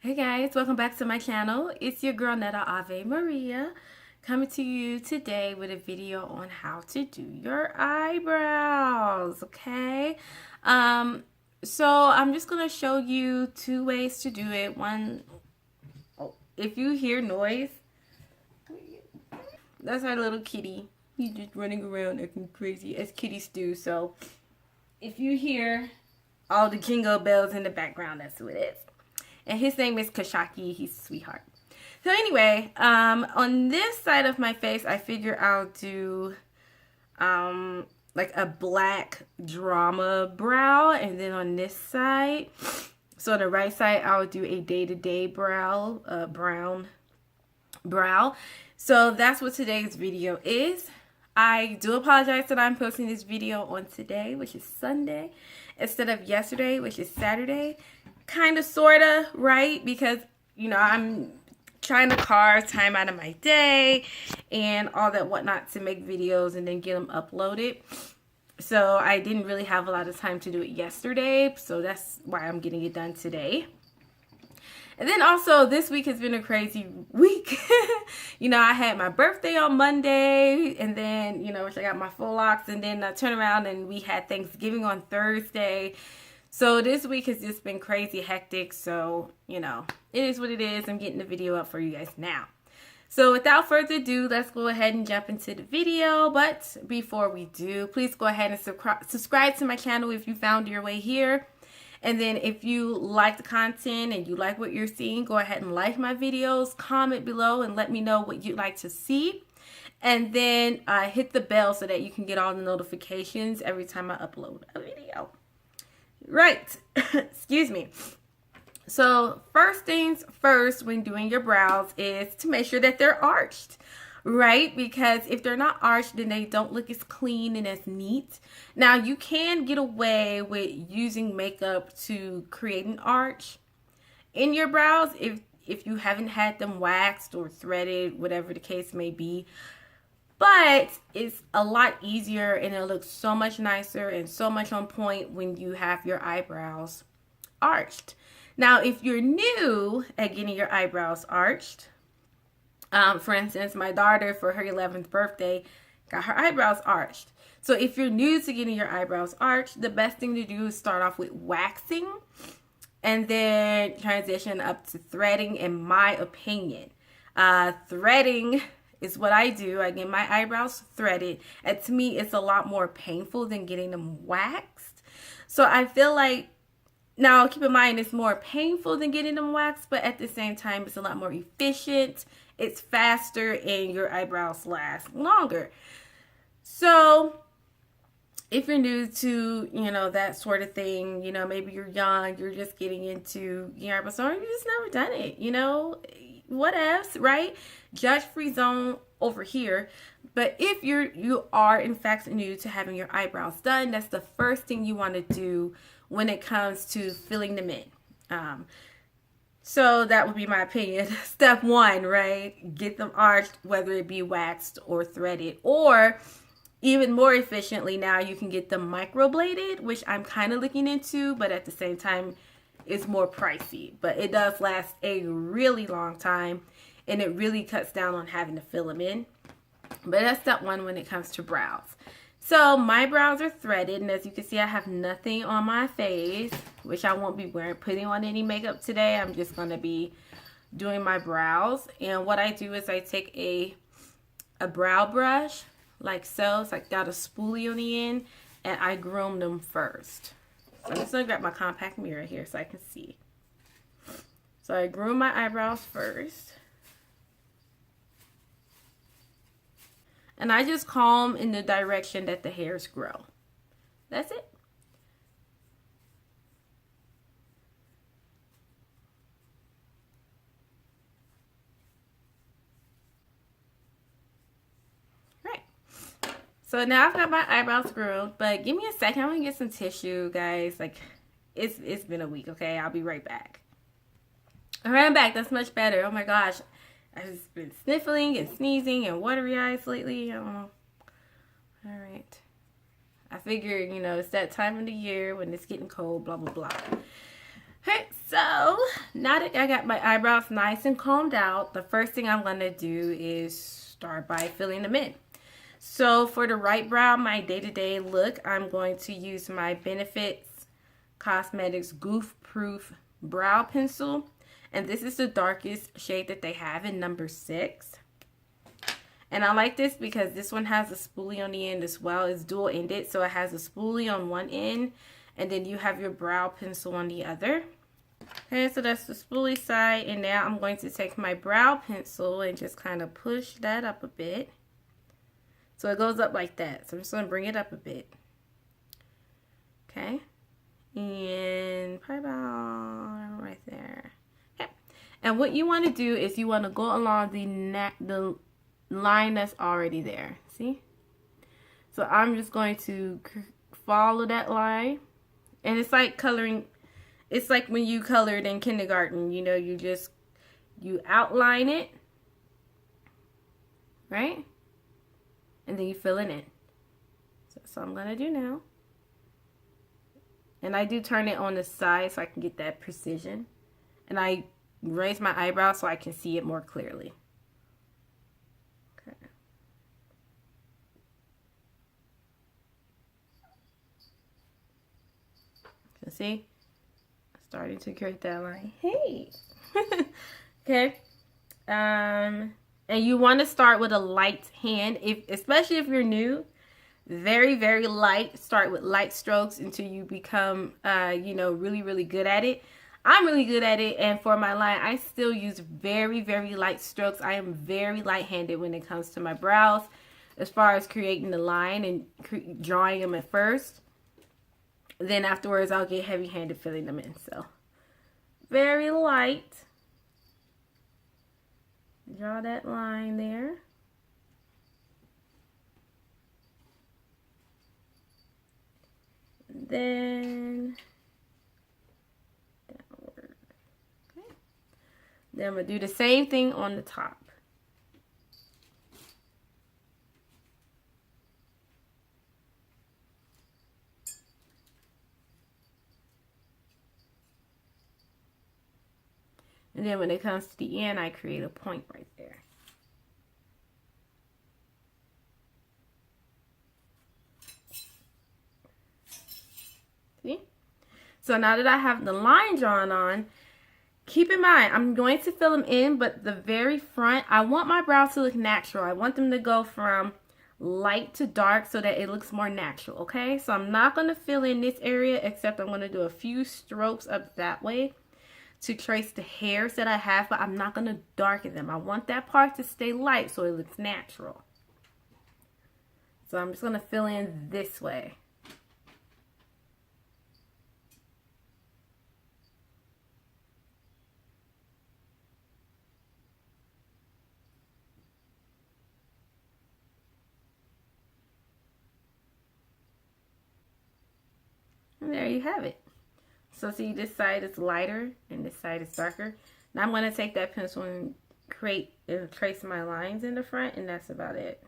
Hey guys, welcome back to my channel. It's your girl Netta Ave Maria coming to you today with a video on how to do your eyebrows, okay? So I'm just going to show you two ways to do it. One, if you hear noise, that's our little kitty. He's just running around acting crazy as kitties do. So if you hear all the jingle bells in the background, that's who it is. And his name is Kashaki. He's a sweetheart. So anyway, on this side of my face, I figure I'll do like a black drama brow. And then on this side, so on the right side, I'll do a day-to-day brow, brown brow. So that's what today's video is. I do apologize that I'm posting this video on today, which is Sunday, instead of yesterday, which is Saturday. Kind of, sort of, right? Because, you know, I'm trying to carve time out of my day and all that whatnot to make videos and then get them uploaded. So I didn't really have a lot of time to do it yesterday. So that's why I'm getting it done today. And then also this week has been a crazy week. You know, I had my birthday on Monday and then, you know, I got my full locks, and then I turned around and we had Thanksgiving on Thursday. So this week has just been crazy hectic. So, you know, it is what it is. I'm getting the video up for you guys now. So without further ado, let's go ahead and jump into the video. But before we do, please go ahead and subscribe to my channel if you found your way here. And then if you like the content and you like what you're seeing, go ahead and like my videos, comment below and let me know what you'd like to see. And then hit the bell so that you can get all the notifications every time I upload a video. Right. Excuse me. So first things first when doing your brows is to make sure that they're arched. Right? Because if they're not arched, then they don't look as clean and as neat. Now, you can get away with using makeup to create an arch in your brows if you haven't had them waxed or threaded, whatever the case may be. But it's a lot easier and it looks so much nicer and so much on point when you have your eyebrows arched. Now, if you're new at getting your eyebrows arched, for instance, my daughter for her 11th birthday got her eyebrows arched. So if you're new to getting your eyebrows arched, the best thing to do is start off with waxing and then transition up to threading, in my opinion. Threading is what I do. I get my eyebrows threaded. And to me, it's a lot more painful than getting them waxed. So I feel like, now keep in mind, it's more painful than getting them waxed, but at the same time, it's a lot more efficient. It's faster and your eyebrows last longer. So if you're new to, you know, that sort of thing, you know, maybe you're young, you're just getting into your eyebrows, or you've just never done it, you know, what else, right? Judge-free zone over here. But if you are in fact new to having your eyebrows done, that's the first thing you want to do when it comes to filling them in. So that would be my opinion. Step one, right? Get them arched, whether it be waxed or threaded, or even more efficiently now you can get them microbladed, which I'm kind of looking into, but at the same time it's more pricey. But it does last a really long time and it really cuts down on having to fill them in. But that's step one when it comes to brows. So my brows are threaded, and as you can see, I have nothing on my face, which I won't be putting on any makeup today. I'm just going to be doing my brows. And what I do is I take a brow brush like so. It's like got a spoolie on the end, and I groom them first. So I'm just going to grab my compact mirror here so I can see. So I groom my eyebrows first. And I just comb in the direction that the hairs grow. That's it. Right. So now I've got my eyebrows groomed, but give me a second. I'm gonna get some tissue, guys. Like, it's been a week, okay? I'll be right back. All right, I'm back. That's much better. Oh my gosh. I've just been sniffling and sneezing and watery eyes lately. I don't know. All right. I figure, you know, it's that time of the year when it's getting cold, blah, blah, blah. Okay, So now that I got my eyebrows nice and combed out, the first thing I'm going to do is start by filling them in. So for the right brow, my day-to-day look, I'm going to use my Benefits Cosmetics Goof Proof Brow Pencil. And this is the darkest shade that they have in number 6. And I like this because this one has a spoolie on the end as well. It's dual-ended, so it has a spoolie on one end, and then you have your brow pencil on the other. Okay, so that's the spoolie side, and now I'm going to take my brow pencil and just kind of push that up a bit. So it goes up like that. So I'm just going to bring it up a bit. Okay, and probably about right there. Okay, and what you want to do is you want to go along the line that's already there. See? So I'm just going to follow that line. And it's like coloring. It's like when you colored in kindergarten. You know, you outline it. Right? And then you fill it in. So that's what I'm going to do now. And I do turn it on the side so I can get that precision. And I raise my eyebrow so I can see it more clearly. See, starting to create that line. Hey, okay. And you want to start with a light hand, especially if you're new. Very, very light. Start with light strokes until you become, you know, really, really good at it. I'm really good at it, and for my line, I still use very, very light strokes. I am very light-handed when it comes to my brows, as far as creating the line and drawing them at first. Then afterwards, I'll get heavy-handed filling them in. So, very light. Draw that line there. And then downward. Okay. Then I'm going to do the same thing on the top. And then when it comes to the end, I create a point right there. See? So now that I have the line drawn on, keep in mind, I'm going to fill them in, but the very front, I want my brows to look natural. I want them to go from light to dark so that it looks more natural, okay? So I'm not going to fill in this area, except I'm going to do a few strokes up that way to trace the hairs that I have, but I'm not going to darken them. I want that part to stay light so it looks natural. So I'm just going to fill in this way. And there you have it. So see, this side is lighter and this side is darker. Now I'm going to take that pencil and trace my lines in the front, and that's about it.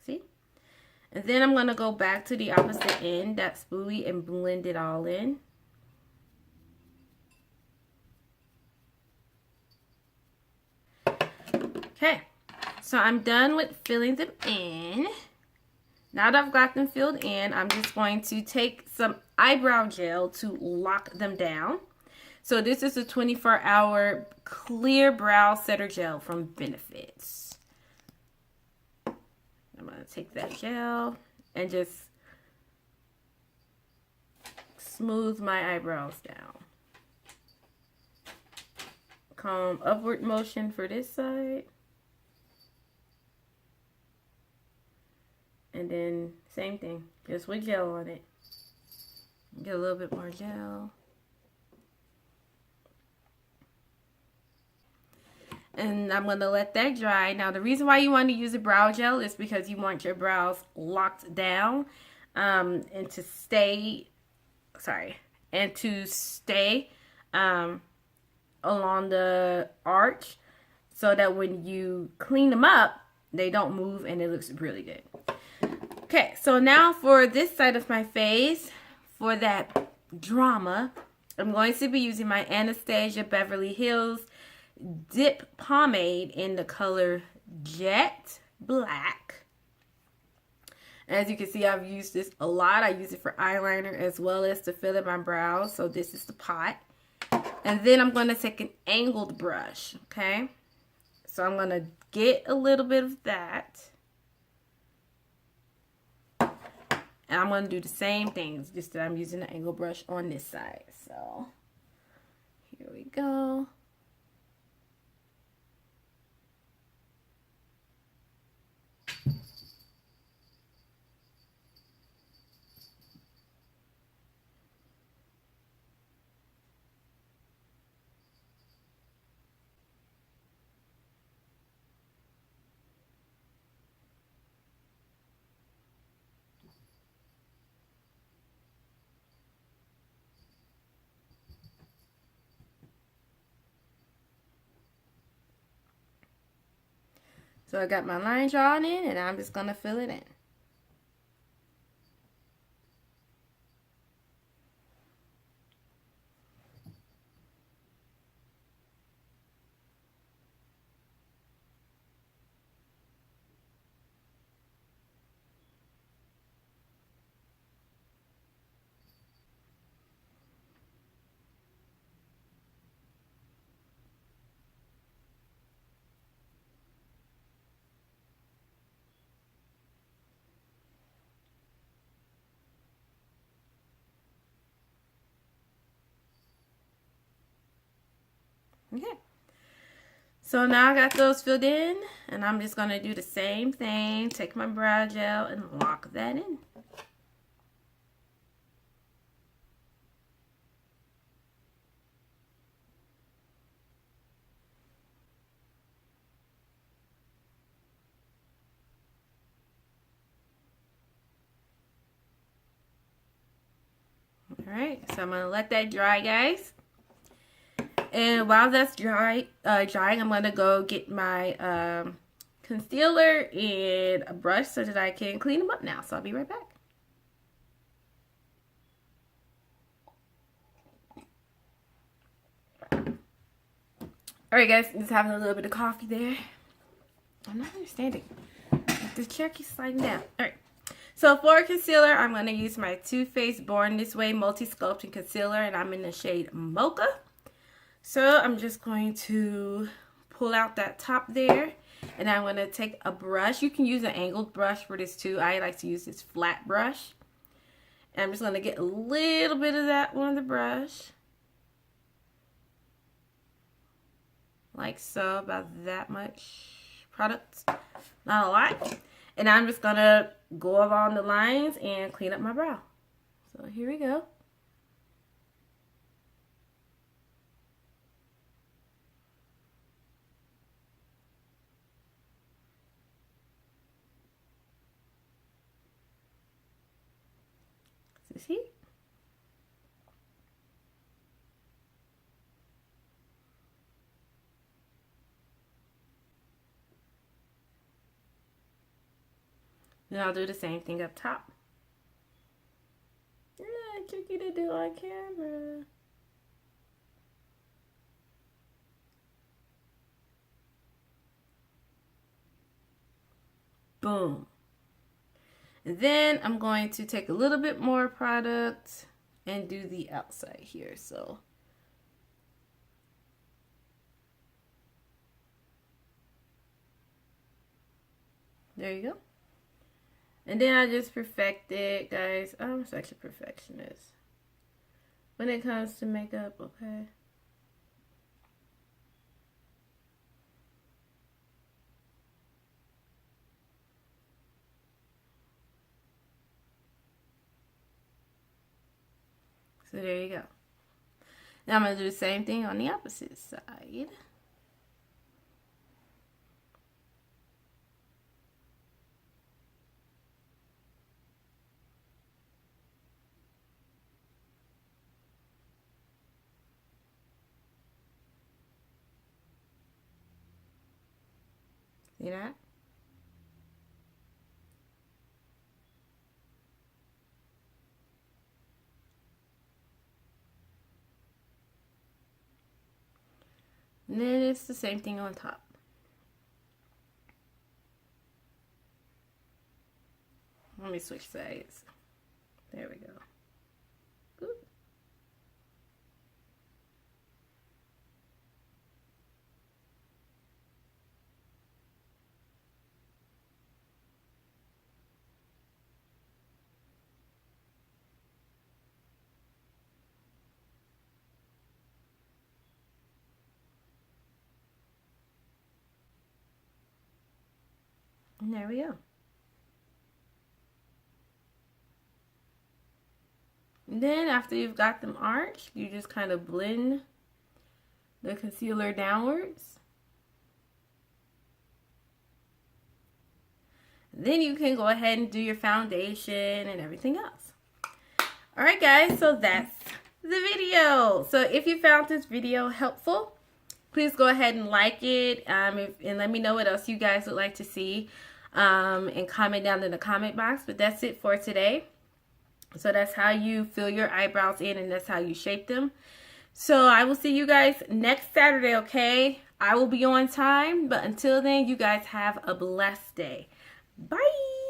See? And then I'm going to go back to the opposite end, that spoolie, and blend it all in. Okay, so I'm done with filling them in. Now that I've got them filled in, I'm just going to take some eyebrow gel to lock them down. So this is a 24-hour clear brow setter gel from Benefits. I'm going to take that gel and just smooth my eyebrows down. Comb upward motion for this side. And then same thing, just with gel on it. Get a little bit more gel. And I'm going to let that dry. Now the reason why you want to use a brow gel is because you want your brows locked down and to stay along the arch, so that when you clean them up, they don't move and it looks really good. Okay, so now for this side of my face, for that drama, I'm going to be using my Anastasia Beverly Hills Dip Pomade in the color Jet Black. As you can see, I've used this a lot. I use it for eyeliner as well as to fill in my brows. So this is the pot. And then I'm going to take an angled brush, okay? So I'm going to get a little bit of that. And I'm going to do the same things, just that I'm using the angle brush on this side. So here we go. So I got my line drawn in, and I'm just going to fill it in. Okay. So now I got those filled in, and I'm just going to do the same thing. Take my brow gel and lock that in. Alright, so I'm going to let that dry, guys. And while that's drying, I'm going to go get my concealer and a brush so that I can clean them up now. So I'll be right back. Alright guys, just having a little bit of coffee there. I'm not understanding. The chair keeps sliding down. Alright. So for concealer, I'm going to use my Too Faced Born This Way Multiscuplting Concealer, and I'm in the shade Mocha. So I'm just going to pull out that top there, and I'm going to take a brush. You can use an angled brush for this too. I like to use this flat brush. And I'm just going to get a little bit of that on the brush. Like so, about that much product. Not a lot. And I'm just going to go along the lines and clean up my brow. So here we go. See? Then I'll do the same thing up top. Yeah, tricky to do on camera. Boom. And then I'm going to take a little bit more product and do the outside here. So there you go. And then I just perfect it, guys. I'm such a perfectionist when it comes to makeup, okay? So there you go. Now I'm going to do the same thing on the opposite side. See that? And then it's the same thing on top. Let me switch sides. There we go. Ooh. And there we go. And then after you've got them arched, you just kind of blend the concealer downwards. Then you can go ahead and do your foundation and everything else. Alright guys, so that's the video. So if you found this video helpful, please go ahead and like it and let me know what else you guys would like to see and comment down in the comment box. But that's it for today. So that's how you fill your eyebrows in, and that's how you shape them. So I will see you guys next Saturday, okay? I will be on time, but until then, you guys have a blessed day. Bye!